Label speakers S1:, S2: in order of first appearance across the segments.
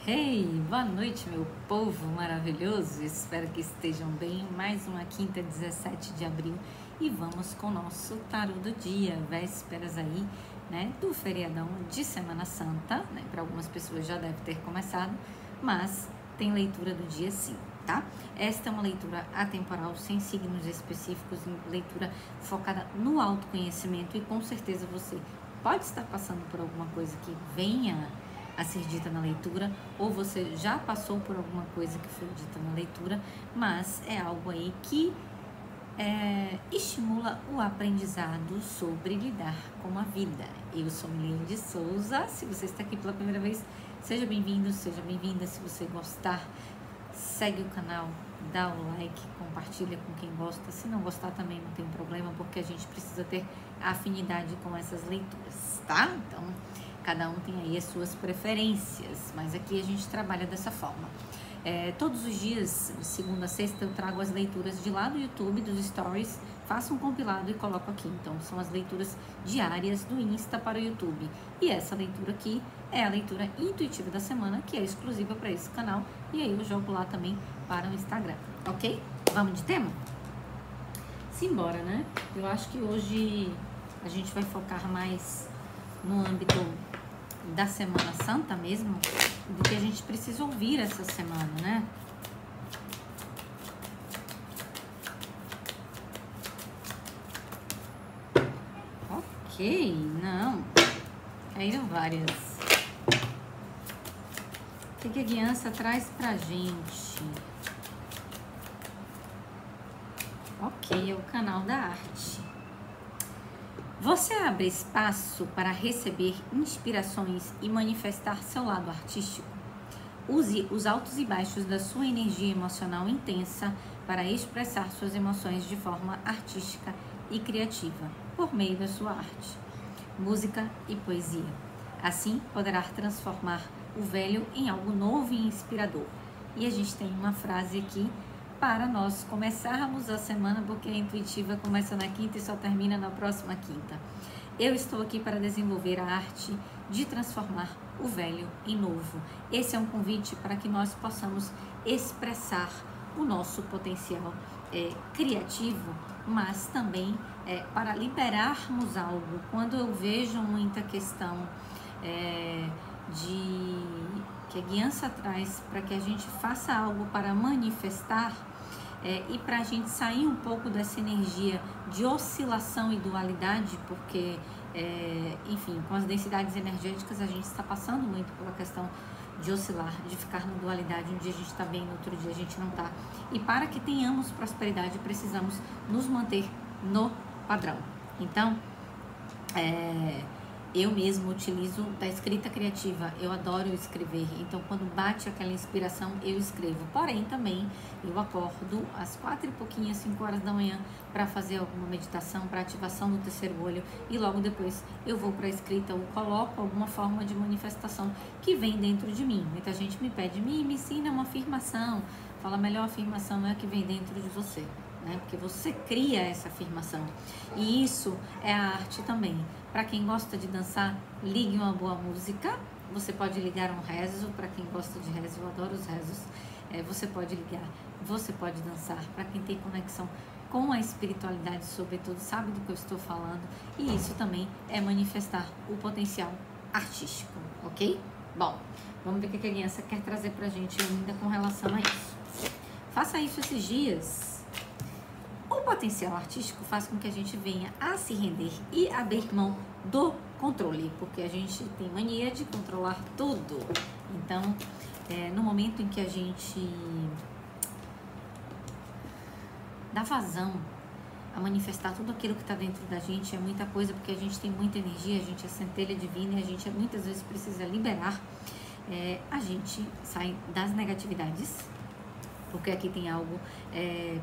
S1: Hey, boa noite, meu povo maravilhoso. Espero que estejam bem. Mais uma quinta, 17 de abril, e vamos com o nosso tarô do dia, vésperas aí, né, do feriadão de Semana Santa, né? Para algumas pessoas já deve ter começado, mas tem leitura do dia sim, tá? Esta é uma leitura atemporal, sem signos específicos, leitura focada no autoconhecimento, e com certeza você pode estar passando por alguma coisa que venha a ser dita na leitura, ou você já passou por alguma coisa que foi dita na leitura, mas é algo aí que estimula o aprendizado sobre lidar com a vida. Eu sou Milene de Souza. Se você está aqui pela primeira vez, seja bem-vindo, seja bem-vinda. Se você gostar, segue o canal, dá o like, compartilha com quem gosta. Se não gostar também não tem problema, porque a gente precisa ter afinidade com essas leituras, tá? Então, cada um tem aí as suas preferências, mas aqui a gente trabalha dessa forma. Todos os dias, de segunda a sexta, eu trago as leituras de lá do YouTube, dos stories, faço um compilado e coloco aqui. Então, são as leituras diárias do Insta para o YouTube. E essa leitura aqui é a leitura intuitiva da semana, que é exclusiva para esse canal. E aí eu jogo lá também para o Instagram, ok? Vamos de tema? Simbora, né? Eu acho que hoje a gente vai focar mais no âmbito da Semana Santa mesmo, do que a gente precisa ouvir essa semana, né? Ok, não. Caíram várias. O que a guiança traz pra gente? Ok, é o canal da arte. Você abre espaço para receber inspirações e manifestar seu lado artístico? Use os altos e baixos da sua energia emocional intensa para expressar suas emoções de forma artística e criativa, por meio da sua arte, música e poesia. Assim, poderá transformar o velho em algo novo e inspirador. E a gente tem uma frase aqui para nós começarmos a semana, porque a intuitiva começa na quinta e só termina na próxima quinta. Eu estou aqui para desenvolver a arte de transformar o velho em novo. Esse é um convite para que nós possamos expressar o nosso potencial criativo, mas também para liberarmos algo. Quando eu vejo muita questão que a guiança traz para que a gente faça algo para manifestar, e para a gente sair um pouco dessa energia de oscilação e dualidade, porque, enfim, com as densidades energéticas a gente está passando muito pela questão de oscilar, de ficar na dualidade. Um dia a gente está bem, no outro dia a gente não está. E para que tenhamos prosperidade, precisamos nos manter no padrão. Então, eu mesmo utilizo da escrita criativa, eu adoro escrever, então quando bate aquela inspiração eu escrevo. Porém também eu acordo às 4 e pouquinho, 5 horas da manhã, para fazer alguma meditação, para ativação do terceiro olho, e logo depois eu vou para a escrita ou coloco alguma forma de manifestação que vem dentro de mim. Muita gente me pede, me ensina uma afirmação. Fala, a melhor afirmação é a que vem dentro de você, né? Porque você cria essa afirmação, e isso é a arte também. Para quem gosta de dançar, ligue uma boa música. Você pode ligar um rezo, para quem gosta de rezo, eu adoro os rezos. Você pode ligar, você pode dançar. Para quem tem conexão com a espiritualidade, sobretudo, sabe do que eu estou falando. E isso também é manifestar o potencial artístico, ok? Bom, vamos ver o que a criança quer trazer pra gente ainda com relação a isso. Faça isso esses dias. O potencial artístico faz com que a gente venha a se render e abrir mão do controle, porque a gente tem mania de controlar tudo. Então, no momento em que a gente dá vazão a manifestar tudo aquilo que está dentro da gente, é muita coisa, porque a gente tem muita energia, a gente é centelha divina e a gente muitas vezes precisa liberar. A gente sai das negatividades, porque aqui tem algo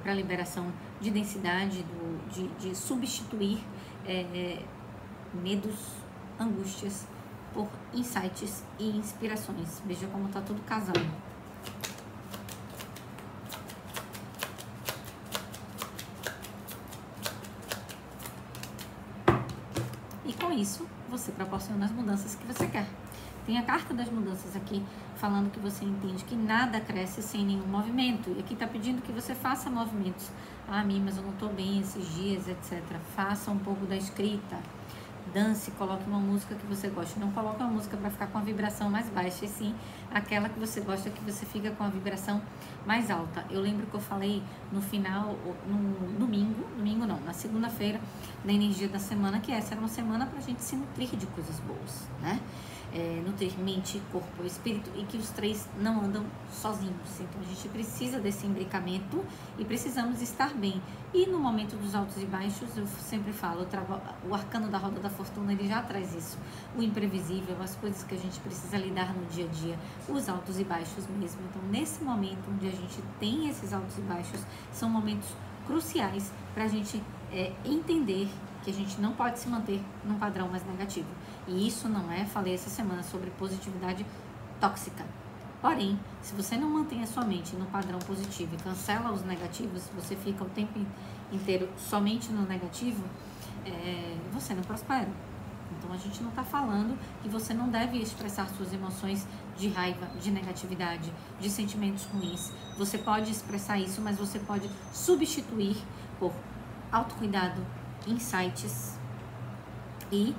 S1: para liberação de densidade, de substituir medos, angústias por insights e inspirações. Veja como está tudo casando. E com isso, você proporciona as mudanças que você quer. Tem a carta das mudanças aqui, falando que você entende que nada cresce sem nenhum movimento. E aqui está pedindo que você faça movimentos. Ah, mas eu não estou bem esses dias, etc. Faça um pouco da escrita. Dance, coloque uma música que você goste. Não coloque uma música para ficar com a vibração mais baixa, e sim aquela que você gosta, que você fica com a vibração mais alta. Eu lembro que eu falei no final, no domingo não, na segunda-feira, na energia da semana, que essa era uma semana para a gente se nutrir de coisas boas, né? Nutrir mente, corpo e espírito, e que os três não andam sozinhos. Então a gente precisa desse imbricamento e precisamos estar bem. E no momento dos altos e baixos, eu sempre falo, o arcano da roda da fortuna, ele já traz isso. O imprevisível, as coisas que a gente precisa lidar no dia a dia, os altos e baixos mesmo. Então nesse momento onde a gente tem esses altos e baixos, são momentos cruciais para a gente entender que a gente não pode se manter num padrão mais negativo. E isso não é, falei essa semana sobre positividade tóxica. Porém, se você não mantém a sua mente no padrão positivo e cancela os negativos, você fica o tempo inteiro somente no negativo, você não prospera. Então a gente não está falando que você não deve expressar suas emoções de raiva, de negatividade, de sentimentos ruins. Você pode expressar isso, mas você pode substituir por autocuidado, insights e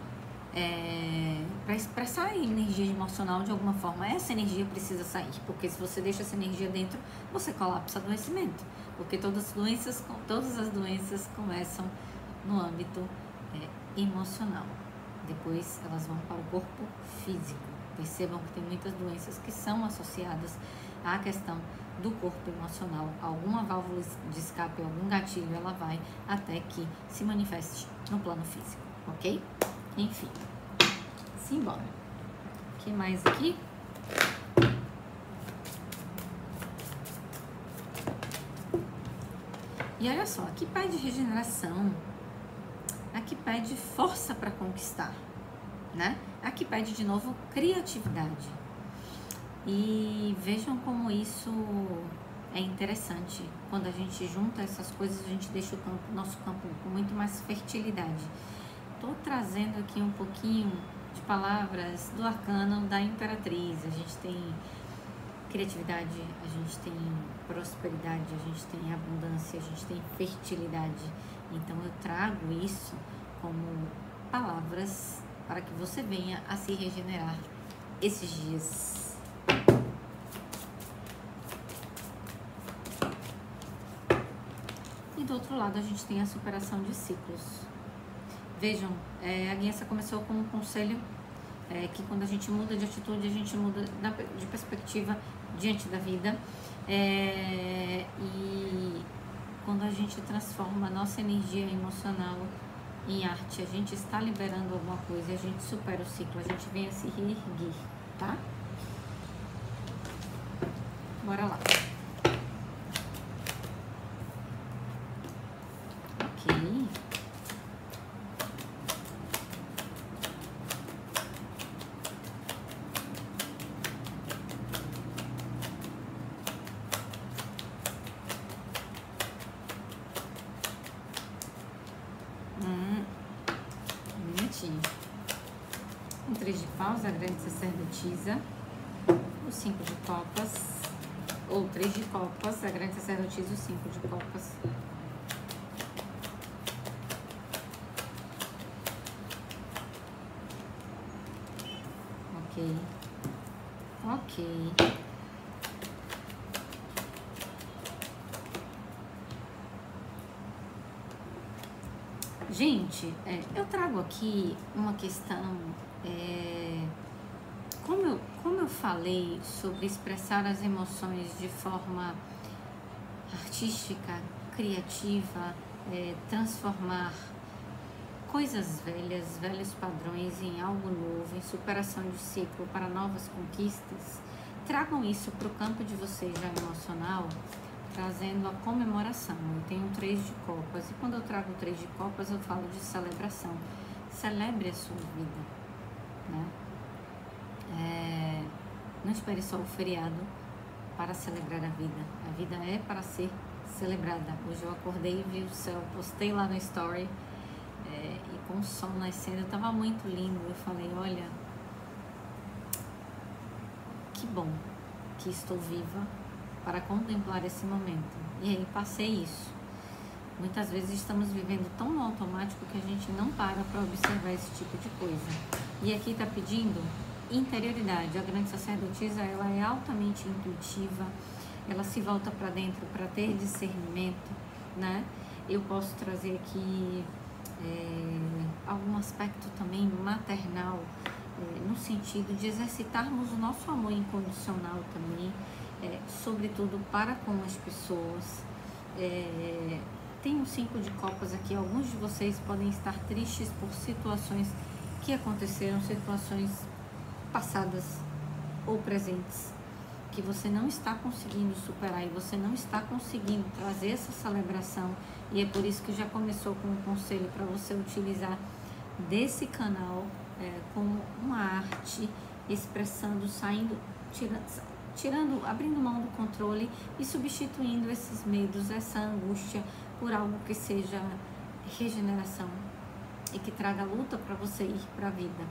S1: para expressar a energia emocional de alguma forma. Essa energia precisa sair, porque se você deixa essa energia dentro, você colapsa adoecimento, porque todas as doenças começam no âmbito emocional, depois elas vão para o corpo físico. Percebam que tem muitas doenças que são associadas à questão do corpo emocional. Alguma válvula de escape, algum gatilho, ela vai até que se manifeste no plano físico, ok? Enfim, simbora. O que mais aqui? E olha só, aqui pede regeneração, aqui pede força para conquistar, né? Aqui pede de novo criatividade. E vejam como isso é interessante. Quando a gente junta essas coisas, a gente deixa o nosso campo com muito mais fertilidade. Estou trazendo aqui um pouquinho de palavras do arcano da Imperatriz. A gente tem criatividade, a gente tem prosperidade, a gente tem abundância, a gente tem fertilidade. Então eu trago isso como palavras para que você venha a se regenerar esses dias. E do outro lado a gente tem a superação de ciclos. Vejam, a guiança começou com um conselho que quando a gente muda de atitude, a gente muda de perspectiva diante da vida. E quando a gente transforma a nossa energia emocional em arte, a gente está liberando alguma coisa, a gente supera o ciclo, a gente vem a se reerguer, tá? Bora lá. Ok. Um minutinho. Um 3 de paus, a grande sacerdotisa. O 5 de copas. Ou 3 de copas, a grande sacerdotisa, o 5 de copas. Ok. Gente, eu trago aqui uma questão, como eu falei sobre expressar as emoções de forma artística, criativa, transformar coisas velhas, velhos padrões em algo novo, em superação de ciclo para novas conquistas. Tragam isso para o campo de vocês já emocional, trazendo a comemoração. Eu tenho 3 de copas, e quando eu trago 3 de copas, eu falo de celebração. Celebre a sua vida, né? Não espere só o feriado para celebrar a vida. A vida é para ser celebrada. Hoje eu acordei e vi o céu, postei lá no story, e com o sol nascendo, estava muito lindo. Eu falei, olha, bom que estou viva para contemplar esse momento. E aí passei isso. Muitas vezes estamos vivendo tão no automático que a gente não para observar esse tipo de coisa. E aqui está pedindo interioridade. A grande sacerdotisa, ela é altamente intuitiva, ela se volta para dentro para ter discernimento, né? Eu posso trazer aqui algum aspecto também maternal, no sentido de exercitarmos o nosso amor incondicional também, sobretudo para com as pessoas. Tem um 5 de copas aqui. Alguns de vocês podem estar tristes por situações que aconteceram, situações passadas ou presentes, que você não está conseguindo superar e você não está conseguindo trazer essa celebração. E é por isso que já começou com um conselho para você utilizar desse canal como uma arte, expressando, saindo, tirando, abrindo mão do controle e substituindo esses medos, essa angústia por algo que seja regeneração e que traga luta para você ir para a vida.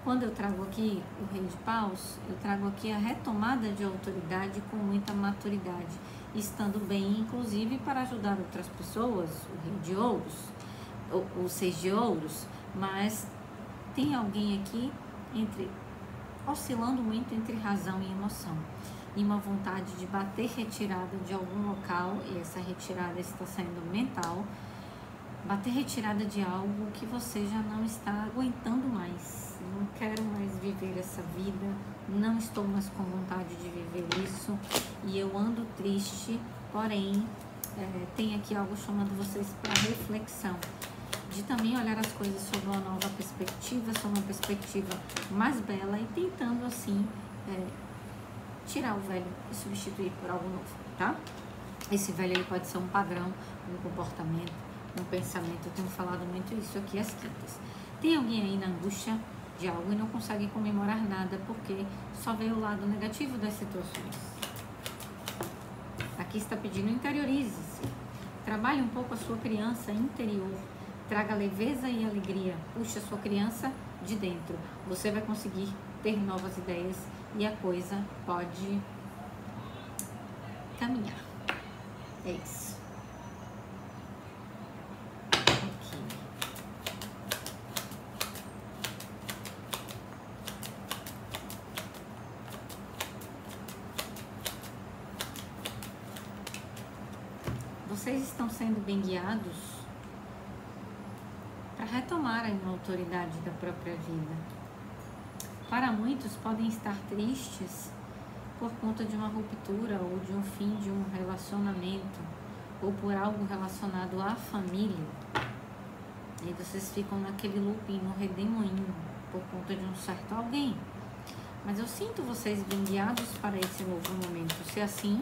S1: Quando eu trago aqui o Rei de Paus, eu trago aqui a retomada de autoridade com muita maturidade, estando bem, inclusive, para ajudar outras pessoas, o Rei de Ouros, o 6 de Ouros, mas tem alguém aqui oscilando muito entre razão e emoção, e uma vontade de bater retirada de algum local, e essa retirada está sendo mental, bater retirada de algo que você já não está aguentando mais. Não quero mais viver essa vida, não estou mais com vontade de viver isso e eu ando triste, porém tem aqui algo chamando vocês para reflexão, de também olhar as coisas sob uma nova perspectiva, sob uma perspectiva mais bela e tentando assim tirar o velho e substituir por algo novo, tá? Esse velho ele pode ser um padrão, um comportamento, um pensamento. Eu tenho falado muito isso aqui às quintas. Tem alguém aí na angústia de algo e não consegue comemorar nada porque só vê o lado negativo das situações. Aqui está pedindo interiorize-se, trabalhe um pouco a sua criança interior, traga leveza e alegria, puxe a sua criança de dentro, você vai conseguir ter novas ideias e a coisa pode caminhar. É isso. Vocês estão sendo bem guiados para retomarem a autoridade da própria vida. Para muitos podem estar tristes por conta de uma ruptura ou de um fim de um relacionamento ou por algo relacionado à família. E vocês ficam naquele looping, no redemoinho, por conta de um certo alguém. Mas eu sinto vocês bem guiados para esse novo momento, se assim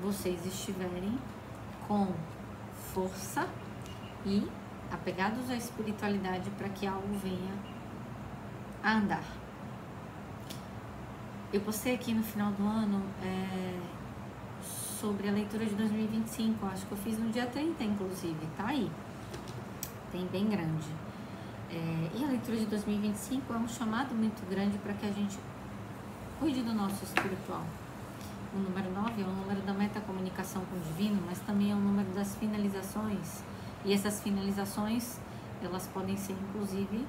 S1: vocês estiverem com força e apegados à espiritualidade para que algo venha a andar. Eu postei aqui no final do ano sobre a leitura de 2025, acho que eu fiz no dia 30, inclusive, tá aí, tem bem grande. E a leitura de 2025 é um chamado muito grande para que a gente cuide do nosso espiritual. O número 9 é o número da metacomunicação com o divino, mas também é o número das finalizações. E essas finalizações, elas podem ser inclusive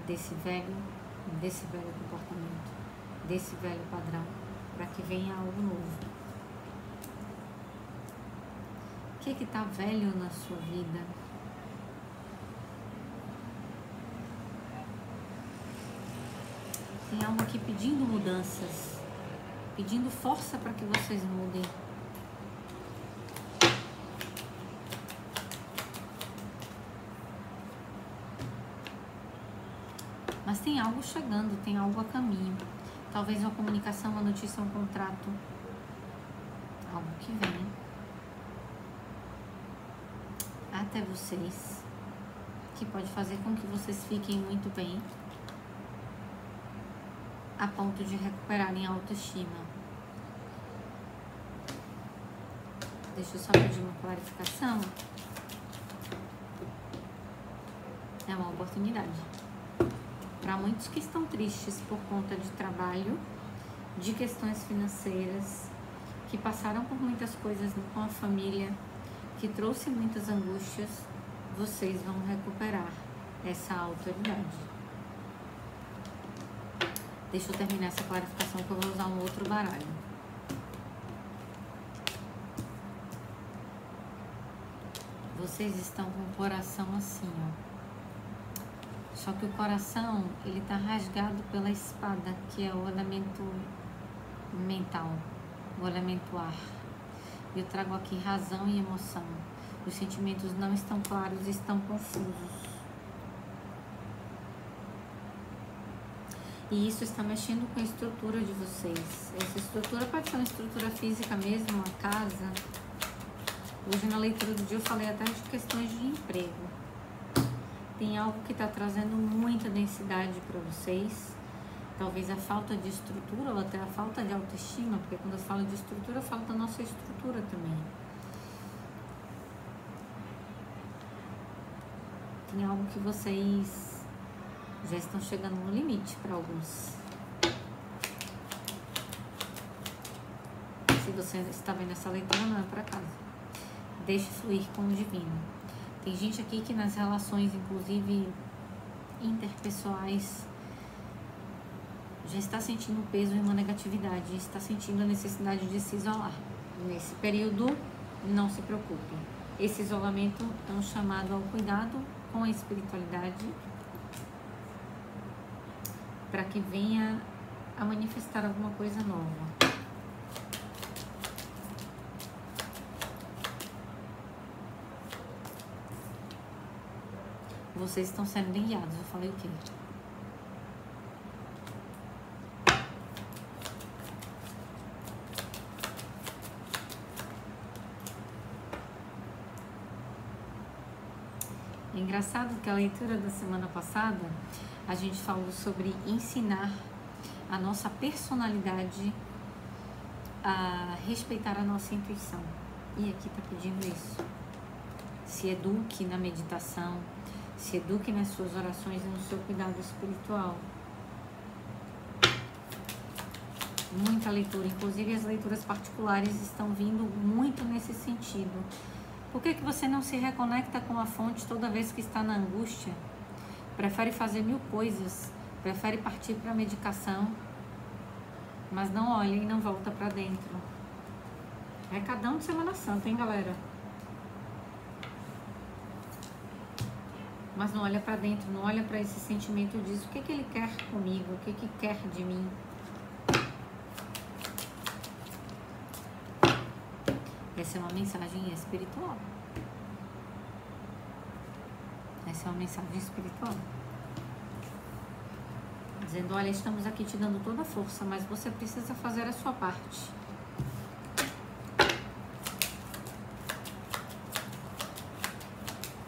S1: desse velho comportamento, desse velho padrão, para que venha algo novo. O que está velho na sua vida? Tem algo aqui pedindo mudanças, pedindo força para que vocês mudem. Mas tem algo chegando, tem algo a caminho. Talvez uma comunicação, uma notícia, um contrato. Algo que vem até vocês, que pode fazer com que vocês fiquem muito bem, a ponto de recuperarem a autoestima. Deixa eu só pedir uma clarificação. É uma oportunidade. Para muitos que estão tristes por conta de trabalho, de questões financeiras, que passaram por muitas coisas com a família, que trouxe muitas angústias, vocês vão recuperar essa autoridade. Deixa eu terminar essa clarificação que eu vou usar um outro baralho. Vocês estão com o coração assim, ó. Só que o coração, ele tá rasgado pela espada, que é o elemento mental, o elemento ar. Eu trago aqui razão e emoção. Os sentimentos não estão claros, estão confusos. E isso está mexendo com a estrutura de vocês. Essa estrutura pode ser uma estrutura física mesmo, uma casa. Hoje na leitura do dia eu falei até de questões de emprego. Tem algo que está trazendo muita densidade para vocês. Talvez a falta de estrutura ou até a falta de autoestima, porque quando eu falo de estrutura, eu falo da nossa estrutura também. Tem algo que vocês já estão chegando no limite para alguns. Se você está vendo essa leitura, não é para casa. Deixe fluir com o divino. Tem gente aqui que nas relações, inclusive interpessoais, já está sentindo um peso e uma negatividade, está sentindo a necessidade de se isolar. Nesse período, não se preocupe. Esse isolamento é um chamado ao cuidado com a espiritualidade, para que venha a manifestar alguma coisa nova. Vocês estão sendo bem guiados. Eu falei o quê? É engraçado que a leitura da semana passada a gente falou sobre ensinar a nossa personalidade a respeitar a nossa intuição. E aqui tá pedindo isso. Se eduque na meditação, se eduque nas suas orações e no seu cuidado espiritual. Muita leitura, inclusive as leituras particulares estão vindo muito nesse sentido. Por que você não se reconecta com a fonte toda vez que está na angústia? Prefere fazer 1000 coisas, prefere partir para a medicação, mas não olha e não volta para dentro. Recadão de Semana Santa, hein, galera? Mas não olha para dentro, não olha para esse sentimento disso. O que que ele quer comigo? O que que quer de mim? Essa é uma mensagem espiritual. Essa é uma mensagem espiritual. Dizendo, olha, estamos aqui te dando toda a força, mas você precisa fazer a sua parte.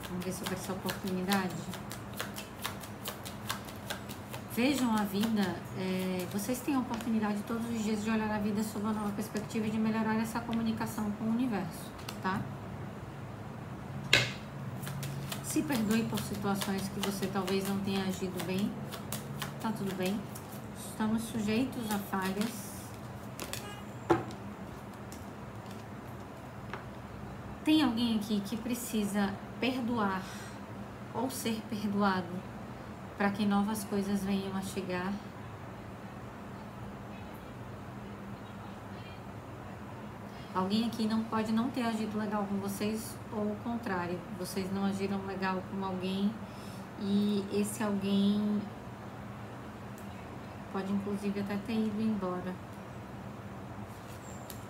S1: Vamos ver sobre essa oportunidade. Vejam a vida, vocês têm a oportunidade todos os dias de olhar a vida sob uma nova perspectiva e de melhorar essa comunicação com o universo, tá? Se perdoe por situações que você talvez não tenha agido bem, tá tudo bem. Estamos sujeitos a falhas. Tem alguém aqui que precisa perdoar ou ser perdoado para que novas coisas venham a chegar. Alguém aqui não pode não ter agido legal com vocês, ou o contrário, vocês não agiram legal com alguém e esse alguém pode inclusive até ter ido embora.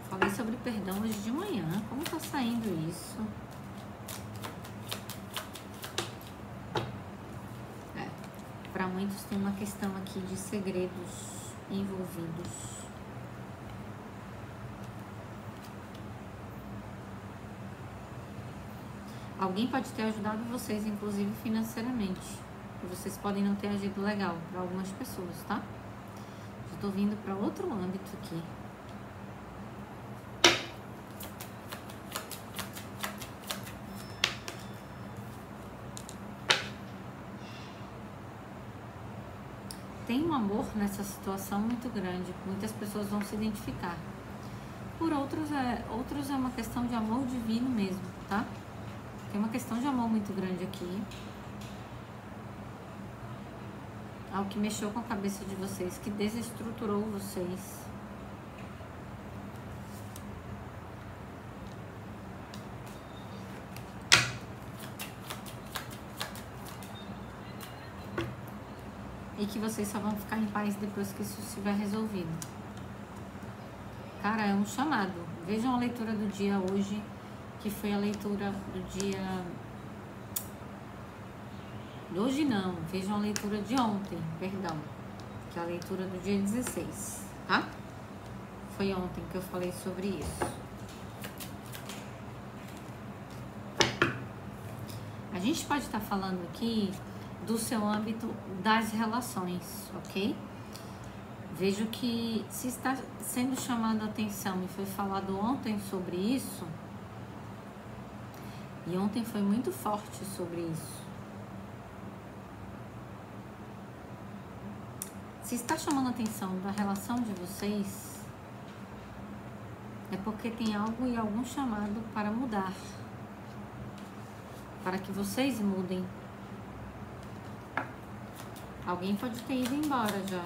S1: Falei sobre perdão hoje de manhã, como tá saindo isso? Para muitos tem uma questão aqui de segredos envolvidos. Alguém pode ter ajudado vocês, inclusive financeiramente. E vocês podem não ter agido legal para algumas pessoas, tá? Já tô vindo para outro âmbito aqui. tem um amor nessa situação muito grande, muitas pessoas vão se identificar. Por outros é uma questão de amor divino mesmo, tá? Tem uma questão de amor muito grande aqui. Algo que mexeu com a cabeça de vocês, que desestruturou vocês. E que vocês só vão ficar em paz depois que isso estiver resolvido. Cara, é um chamado. Vejam a leitura do dia hoje, que foi a leitura do dia... Hoje não, vejam a leitura de ontem, perdão. Que é a leitura do dia 16, tá? Foi ontem que eu falei sobre isso. A gente pode estar falando aqui do seu âmbito das relações, ok? Vejo que se está sendo chamado a atenção e foi falado ontem sobre isso, e ontem foi muito forte sobre isso. Se está chamando a atenção da relação de vocês, é porque tem algo e algum chamado para mudar, para que vocês mudem. Alguém pode ter ido embora já,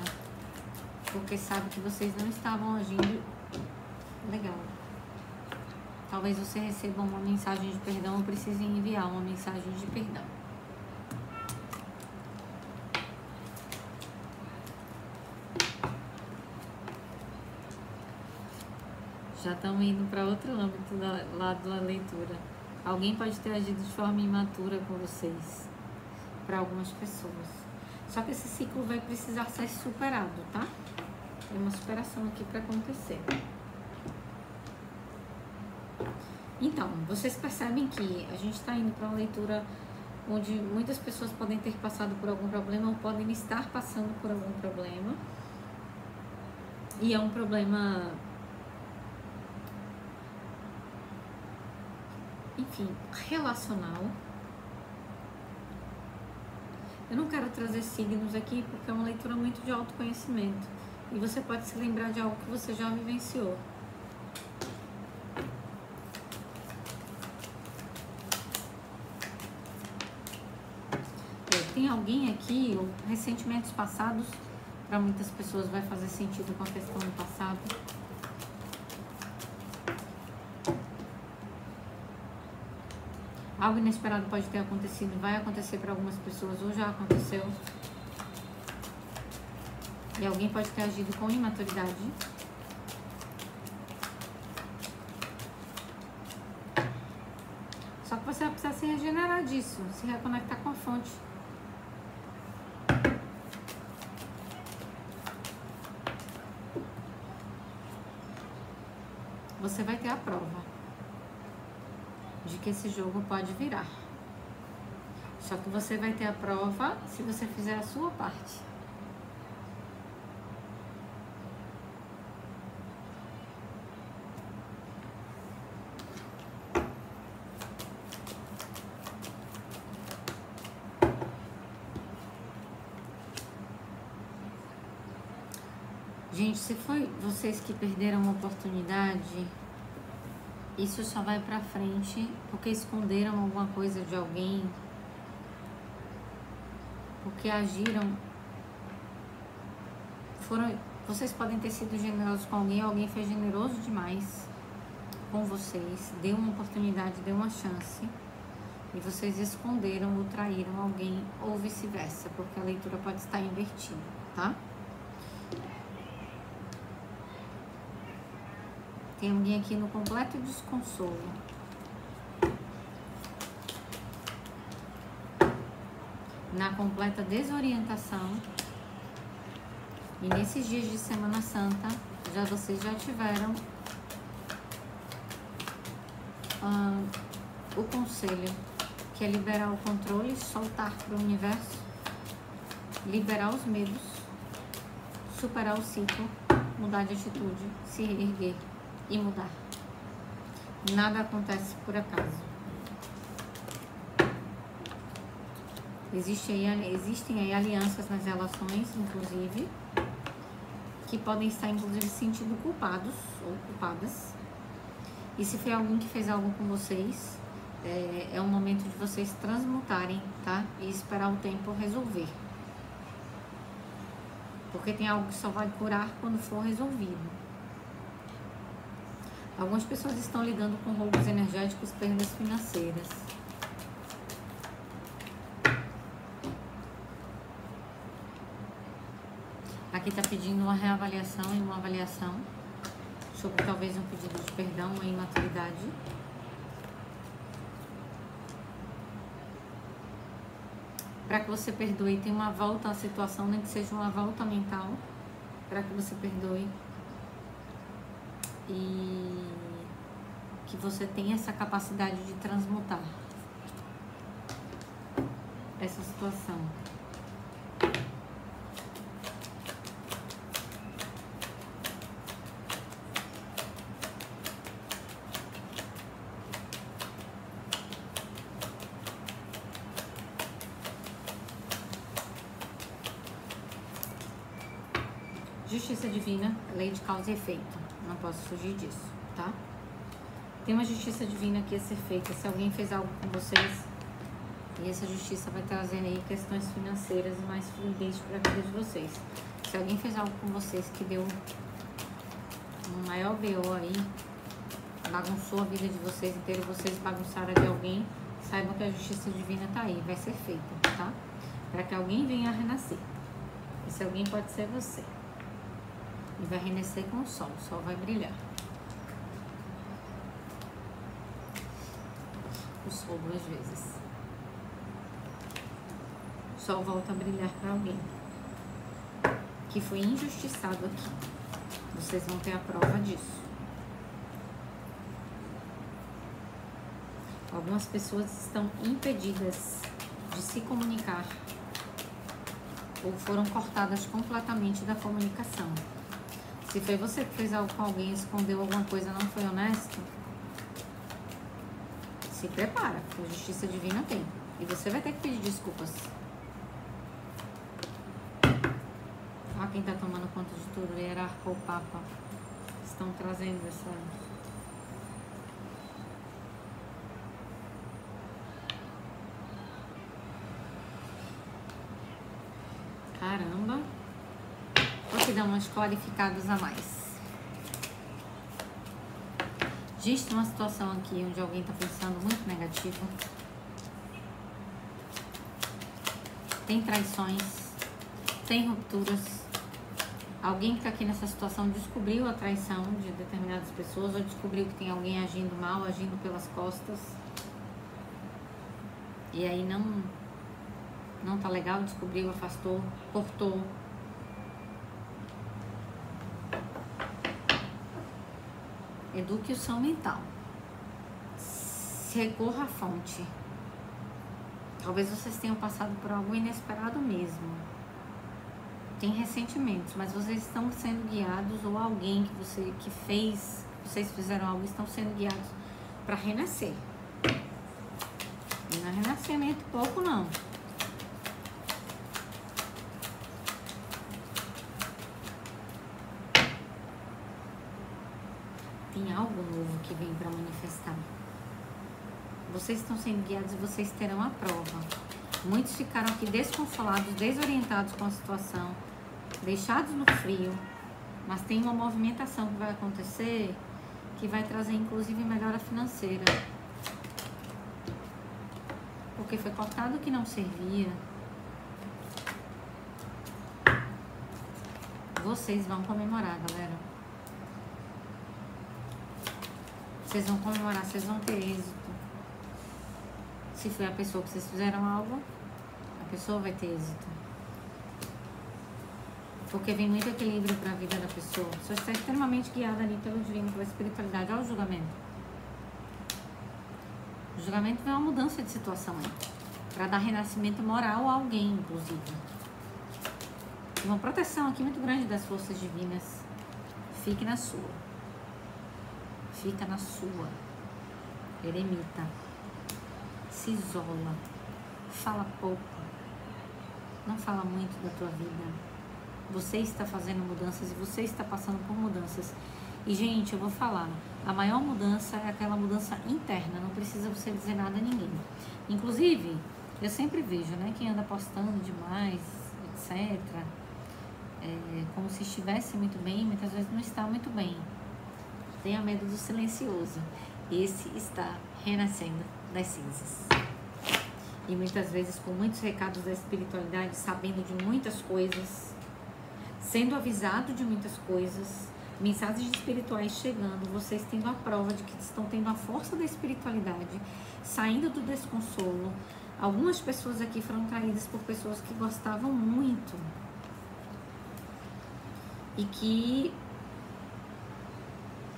S1: porque sabe que vocês não estavam agindo legal. Talvez você receba uma mensagem de perdão ou precise enviar uma mensagem de perdão. Já estamos indo para outro âmbito lado da leitura. Alguém pode ter agido de forma imatura com vocês, para algumas pessoas. Só que esse ciclo vai precisar ser superado, tá? Tem uma superação aqui para acontecer. Então, vocês percebem que a gente está indo para uma leitura onde muitas pessoas podem ter passado por algum problema ou podem estar passando por algum problema. E é um problema, enfim, relacional. Eu não quero trazer signos aqui porque é uma leitura muito de autoconhecimento. E você pode se lembrar de algo que você já vivenciou. Tem alguém aqui, ou ressentimentos passados, para muitas pessoas vai fazer sentido com a questão do passado. Algo inesperado pode ter acontecido, vai acontecer para algumas pessoas, ou já aconteceu. E alguém pode ter agido com imaturidade. Só que você vai precisar se regenerar disso, se reconectar com a fonte. Você vai ter a prova de que esse jogo pode virar. Só que você vai ter a prova se você fizer a sua parte. Gente, se foi vocês que perderam uma oportunidade, isso só vai pra frente porque esconderam alguma coisa de alguém, porque agiram, vocês podem ter sido generosos com alguém, alguém foi generoso demais com vocês, deu uma oportunidade, deu uma chance, e vocês esconderam ou traíram alguém, ou vice-versa, porque a leitura pode estar invertida, tá? Tem alguém aqui no completo desconsolo. Na completa desorientação. E nesses dias de Semana Santa, vocês já tiveram o conselho, que é liberar o controle, soltar para o universo, liberar os medos, superar o ciclo, mudar de atitude, se reerguer e mudar. Nada acontece por acaso. Existem aí alianças nas relações, inclusive, que podem estar, inclusive, se sentindo culpados ou culpadas. E se foi alguém que fez algo com vocês, é o momento de vocês transmutarem, tá? E esperar o tempo resolver. Porque tem algo que só vai curar quando for resolvido. Algumas pessoas estão lidando com roubos energéticos, perdas financeiras. Aqui está pedindo uma reavaliação e uma avaliação sobre talvez um pedido de perdão, uma imaturidade. Para que você perdoe, tem uma volta à situação, nem que seja uma volta mental, para que você perdoe. E que você tenha essa capacidade de transmutar essa situação. Justiça divina, lei de causa e efeito. Não posso fugir disso, tá? Tem uma justiça divina que ia ser feita se alguém fez algo com vocês. E essa justiça vai trazer aí questões financeiras e mais fluidez para a vida de vocês. Se alguém fez algo com vocês que deu um maior BO aí, bagunçou a vida de vocês inteira, vocês bagunçaram a de alguém, saibam que a justiça divina tá aí, vai ser feita, tá? Para que alguém venha a renascer. Esse alguém pode ser você. E vai renascer com o sol vai brilhar. O sol 2 vezes. O sol volta a brilhar para alguém que foi injustiçado aqui. Vocês vão ter a prova disso. Algumas pessoas estão impedidas de se comunicar ou foram cortadas completamente da comunicação. Se foi você que fez algo com alguém, escondeu alguma coisa, não foi honesto, se prepara, porque a justiça divina tem. E você vai ter que pedir desculpas. Olha quem tá tomando conta de tudo, hierarca ou papa. Estão trazendo essa... Caramba. Vou te dar umas qualificadas a mais. Existe uma situação aqui onde alguém está pensando muito negativo. Tem traições. Tem rupturas. Alguém que está aqui nessa situação descobriu a traição de determinadas pessoas ou descobriu que tem alguém agindo mal, agindo pelas costas. E aí não tá legal, descobriu, afastou, cortou. Eduque o som mental. Se recorra à fonte. Talvez vocês tenham passado por algo inesperado mesmo. Tem ressentimentos, mas vocês estão sendo guiados, ou alguém vocês fizeram algo, estão sendo guiados para renascer. E não é renascimento pouco, não. Tem algo novo que vem para manifestar. Vocês estão sendo guiados e vocês terão a prova. Muitos ficaram aqui desconsolados, desorientados com a situação, deixados no frio, mas tem uma movimentação que vai acontecer que vai trazer inclusive melhora financeira. Porque foi cortado o que não servia. Vocês vão comemorar, galera. Vocês vão comemorar, vocês vão ter êxito. Se foi a pessoa que vocês fizeram algo, a pessoa vai ter êxito. Porque vem muito equilíbrio para a vida da pessoa. A pessoa está extremamente guiada ali pelo divino, pela espiritualidade. Olha o julgamento. O julgamento é uma mudança de situação aí. Para dar renascimento moral a alguém, inclusive. Uma proteção aqui muito grande das forças divinas. Fique na sua. Fica na sua. Eremita. Se isola. Fala pouco. não fala muito da tua vida. Você está fazendo mudanças e você está passando por mudanças. E, gente, eu vou falar, a maior mudança é aquela mudança interna, não precisa você dizer nada a ninguém. Inclusive, eu sempre vejo, né, quem anda postando demais, etc., como se estivesse muito bem, muitas vezes não está muito bem. Tenha medo do silencioso. Esse está renascendo das cinzas. E muitas vezes com muitos recados da espiritualidade, sabendo de muitas coisas, sendo avisado de muitas coisas, mensagens espirituais chegando, vocês tendo a prova de que estão tendo a força da espiritualidade, saindo do desconsolo. Algumas pessoas aqui foram traídas por pessoas que gostavam muito e que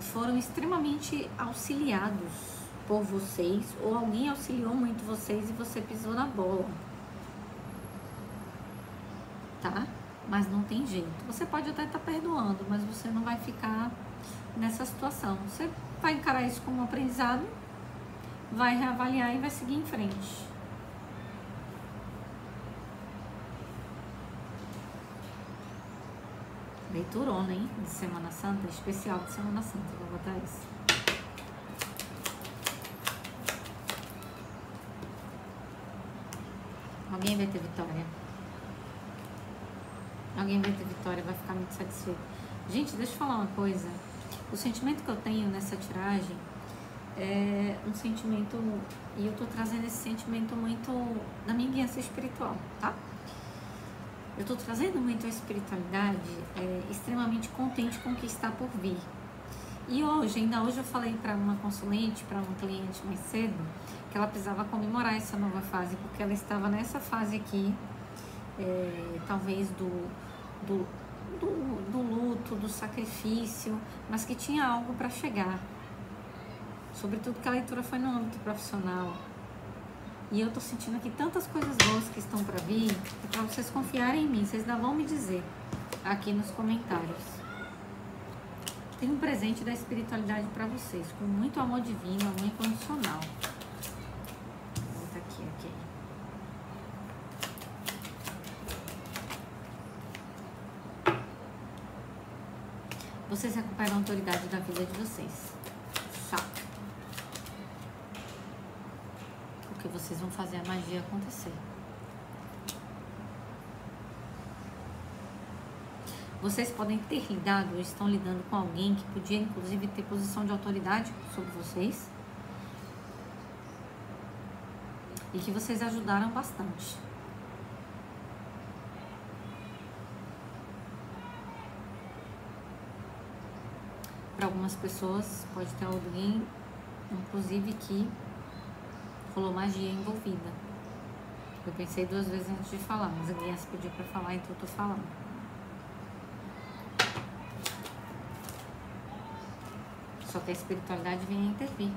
S1: foram extremamente auxiliados por vocês, ou alguém auxiliou muito vocês e você pisou na bola, tá? Mas não tem jeito. Você pode até estar perdoando, mas você não vai ficar nessa situação. Você vai encarar isso como um aprendizado, vai reavaliar e vai seguir em frente. Leiturona, hein? De Semana Santa, especial de Semana Santa. Vou botar isso. Alguém vai ter vitória. Alguém vai ter vitória, vai ficar muito satisfeito. Gente, deixa eu falar uma coisa. O sentimento que eu tenho nessa tiragem é um sentimento, e eu tô trazendo esse sentimento muito da minha guiança espiritual, tá? Eu tô trazendo muito a espiritualidade, extremamente contente com o que está por vir. E ainda hoje eu falei para uma consulente, para um cliente mais cedo, que ela precisava comemorar essa nova fase, porque ela estava nessa fase aqui, talvez do luto, do sacrifício, mas que tinha algo para chegar. Sobretudo que a leitura foi no âmbito profissional. E eu tô sentindo aqui tantas coisas boas que estão para vir, é para vocês confiarem em mim, vocês ainda vão me dizer aqui nos comentários. Tem um presente da espiritualidade para vocês, com muito amor divino, amor incondicional. Vou botar aqui, ok. Vocês recuperam a autoridade da vida de vocês. Sabe? Porque vocês vão fazer a magia acontecer. Vocês podem ter lidado ou estão lidando com alguém que podia, inclusive, ter posição de autoridade sobre vocês. E que vocês ajudaram bastante. Para algumas pessoas, pode ter alguém, inclusive, que rolou magia envolvida. Eu pensei 2 vezes antes de falar, mas a guiança pediu para falar, então eu tô falando. Só que a espiritualidade vem a intervir.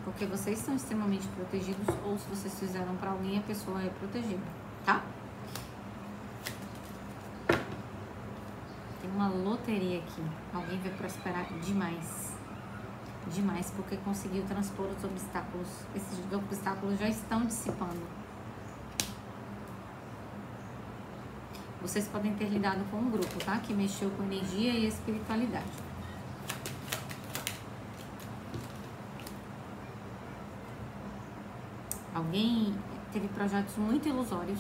S1: Porque vocês são extremamente protegidos, ou se vocês fizeram para alguém, a pessoa é protegida, tá? Tem uma loteria aqui. Alguém vai prosperar demais. Demais, porque conseguiu transpor os obstáculos. Esses obstáculos já estão dissipando. Vocês podem ter lidado com um grupo, tá? Que mexeu com energia e espiritualidade. Alguém teve projetos muito ilusórios.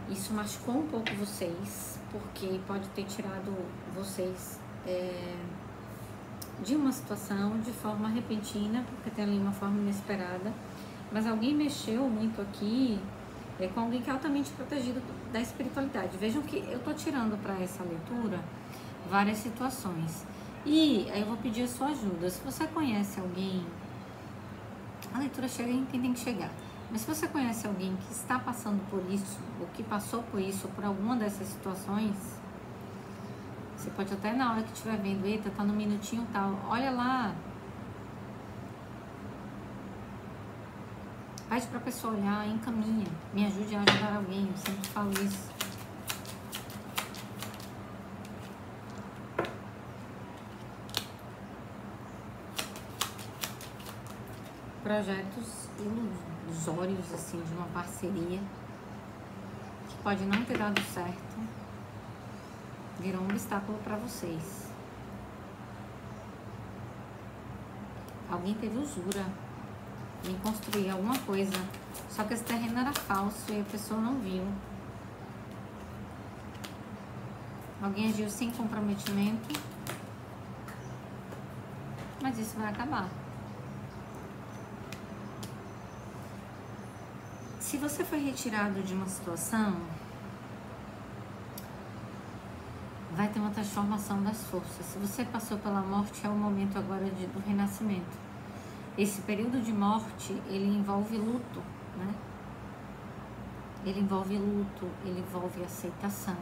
S1: Isso machucou um pouco vocês, porque pode ter tirado vocês de uma situação de forma repentina, porque tem ali uma forma inesperada. Mas alguém mexeu muito aqui com alguém que é altamente protegido da espiritualidade. Vejam que eu tô tirando para essa leitura várias situações. E aí eu vou pedir a sua ajuda. Se você conhece alguém... A leitura chega em quem tem que chegar. Mas se você conhece alguém que está passando por isso, ou que passou por isso, ou por alguma dessas situações, você pode até na hora que estiver vendo, eita, tá no minutinho tal, olha lá. Pede pra pessoa olhar, encaminha, me ajude a ajudar alguém, eu sempre falo isso. Projetos ilusórios, assim, de uma parceria. pode não ter dado certo virou um obstáculo para vocês. Alguém teve usura em construir alguma coisa, só que esse terreno era falso e a pessoa não viu. Alguém agiu sem comprometimento, mas isso vai acabar. Se você foi retirado de uma situação, vai ter uma transformação das forças. Se você passou pela morte, é o momento agora do renascimento. Esse período de morte, ele envolve luto, né? Ele envolve luto, ele envolve aceitação.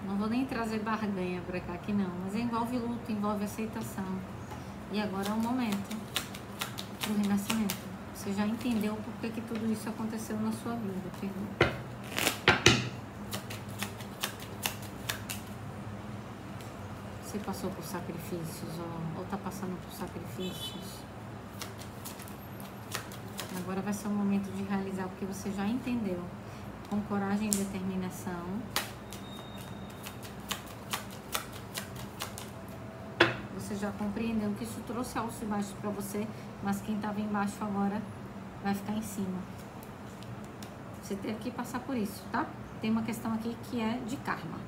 S1: Não vou nem trazer barganha pra cá aqui não, mas envolve luto, envolve aceitação. E agora é o momento do renascimento. Você já entendeu por que tudo isso aconteceu na sua vida, perdão. Você passou por sacrifícios ou tá passando por sacrifícios. Agora vai ser o momento de realizar, porque você já entendeu. Com coragem e determinação. Você já compreendeu que isso trouxe altos e baixos para você, mas quem estava embaixo agora vai ficar em cima. Você teve que passar por isso, tá? Tem uma questão aqui que é de karma.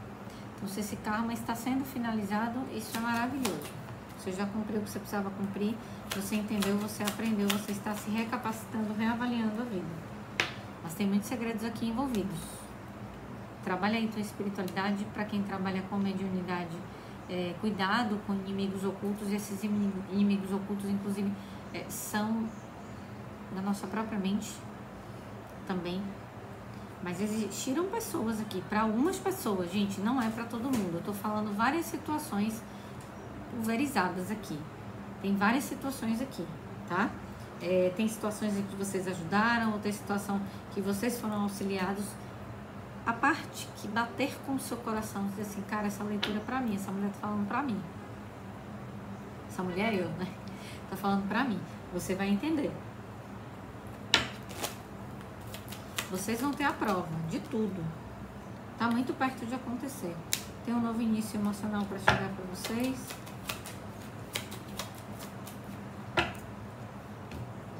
S1: Então, se esse karma está sendo finalizado, isso é maravilhoso. Você já cumpriu o que você precisava cumprir, você entendeu, você aprendeu, você está se recapacitando, reavaliando a vida. Mas tem muitos segredos aqui envolvidos. Trabalha aí tua espiritualidade. Para quem trabalha com mediunidade, cuidado com inimigos ocultos. Esses inimigos ocultos, inclusive, são da nossa própria mente também. Mas existiram pessoas aqui, para algumas pessoas, gente, não é para todo mundo. Eu tô falando várias situações pulverizadas aqui. Tem várias situações aqui, tá? Tem situações em que vocês ajudaram, ou tem situação que vocês foram auxiliados. A parte que bater com o seu coração, dizer assim, cara, essa leitura é pra mim, essa mulher tá falando pra mim. Essa mulher, eu, né? Tá falando pra mim. Você vai entender. Vocês vão ter a prova de tudo. Tá muito perto de acontecer. Tem um novo início emocional para chegar para vocês.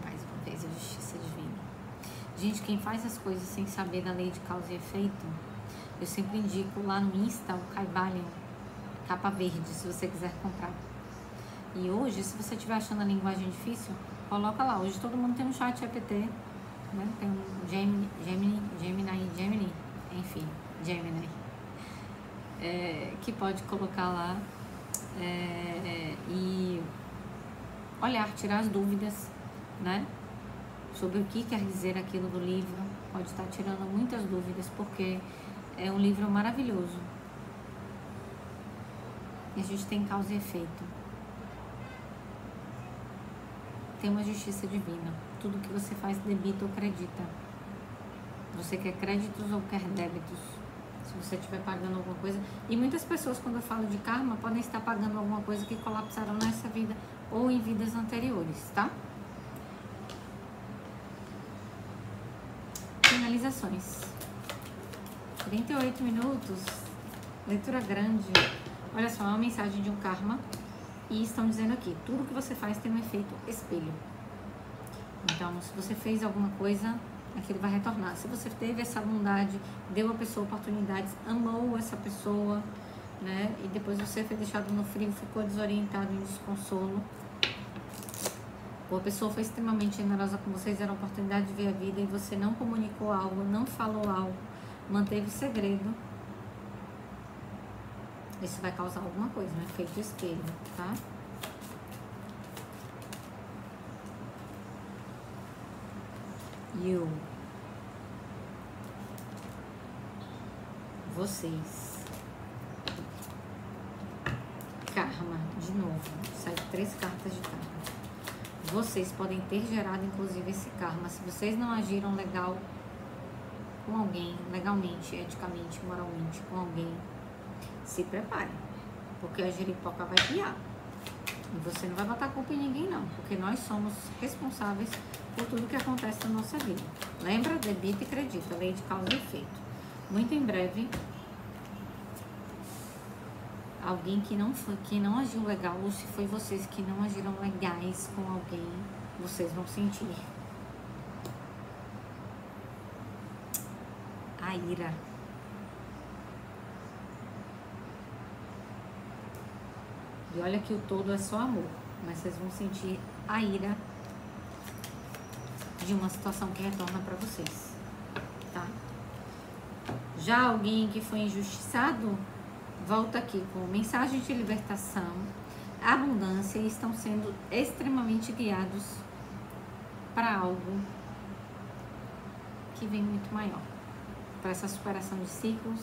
S1: Mais uma vez a justiça divina. Gente, quem faz as coisas sem saber da lei de causa e efeito, eu sempre indico lá no Insta o Caibalion, capa verde, se você quiser comprar. E hoje, se você estiver achando a linguagem difícil, coloca lá. Hoje todo mundo tem um chat GPT. Né? Tem um Gemini, enfim, Gemini, que pode colocar lá e olhar, tirar as dúvidas, né? Sobre o que quer dizer aquilo do livro. Pode estar tirando muitas dúvidas, porque é um livro maravilhoso. E a gente tem causa e efeito. Tem uma justiça divina. Tudo que você faz debita ou acredita. Você quer créditos ou quer débitos? Se você estiver pagando alguma coisa. E muitas pessoas, quando eu falo de karma, podem estar pagando alguma coisa que colapsaram nessa vida ou em vidas anteriores, tá? Finalizações. 38 minutos. Leitura grande. Olha só, é uma mensagem de um karma. E estão dizendo aqui, tudo que você faz tem um efeito espelho. Então, se você fez alguma coisa, aquilo vai retornar. Se você teve essa bondade, deu a pessoa oportunidades, amou essa pessoa, né? E depois você foi deixado no frio, ficou desorientado em desconsolo. Ou a pessoa foi extremamente generosa com vocês, era a oportunidade de ver a vida e você não comunicou algo, não falou algo, manteve segredo. Isso vai causar alguma coisa, um efeito espelho, tá? Vocês. Karma, de novo. Sai 3 cartas de karma. Vocês podem ter gerado, inclusive, esse karma. Se vocês não agiram legal com alguém, legalmente, eticamente, moralmente, com alguém, se preparem. Porque a jeripoca vai piar. E você não vai botar culpa em ninguém, não, porque nós somos responsáveis por tudo que acontece na nossa vida. Lembra? Debita e acredita, lei de causa e efeito. Muito em breve, alguém que não agiu legal, ou se foi vocês que não agiram legais com alguém, vocês vão sentir a ira. E olha que o todo é só amor, mas vocês vão sentir a ira de uma situação que retorna para vocês, tá? Já alguém que foi injustiçado, volta aqui com mensagem de libertação, abundância, e estão sendo extremamente guiados para algo que vem muito maior, para essa superação de ciclos,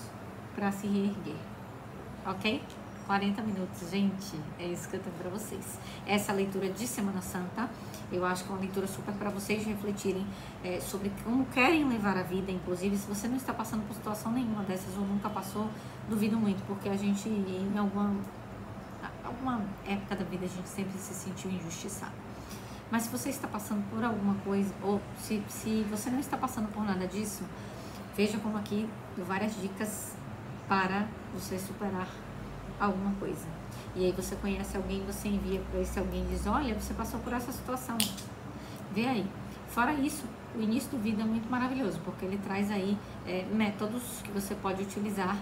S1: para se reerguer, ok? 40 minutos, gente, é isso que eu tenho para vocês. Essa leitura de Semana Santa, eu acho que é uma leitura super para vocês refletirem sobre como querem levar a vida. Inclusive, se você não está passando por situação nenhuma dessas ou nunca passou, duvido muito, porque a gente, em alguma época da vida, a gente sempre se sentiu injustiçado. Mas se você está passando por alguma coisa, ou se você não está passando por nada disso, veja como aqui dou várias dicas para você superar alguma coisa. E aí você conhece alguém, você envia para esse alguém e diz, olha, você passou por essa situação, vê aí. Fora isso, o início do vídeo é muito maravilhoso, porque ele traz aí métodos que você pode utilizar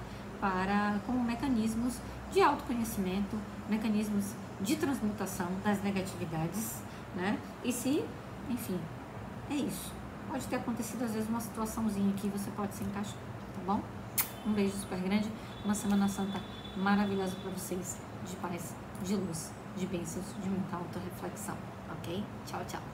S1: como mecanismos de autoconhecimento, mecanismos de transmutação das negatividades, né? E se, enfim, é isso. Pode ter acontecido às vezes uma situaçãozinha que você pode se encaixar, tá bom? Um beijo super grande, uma Semana Santa maravilhosa para vocês, de paz, de luz, de bênçãos, de muita autorreflexão, ok? Tchau, tchau.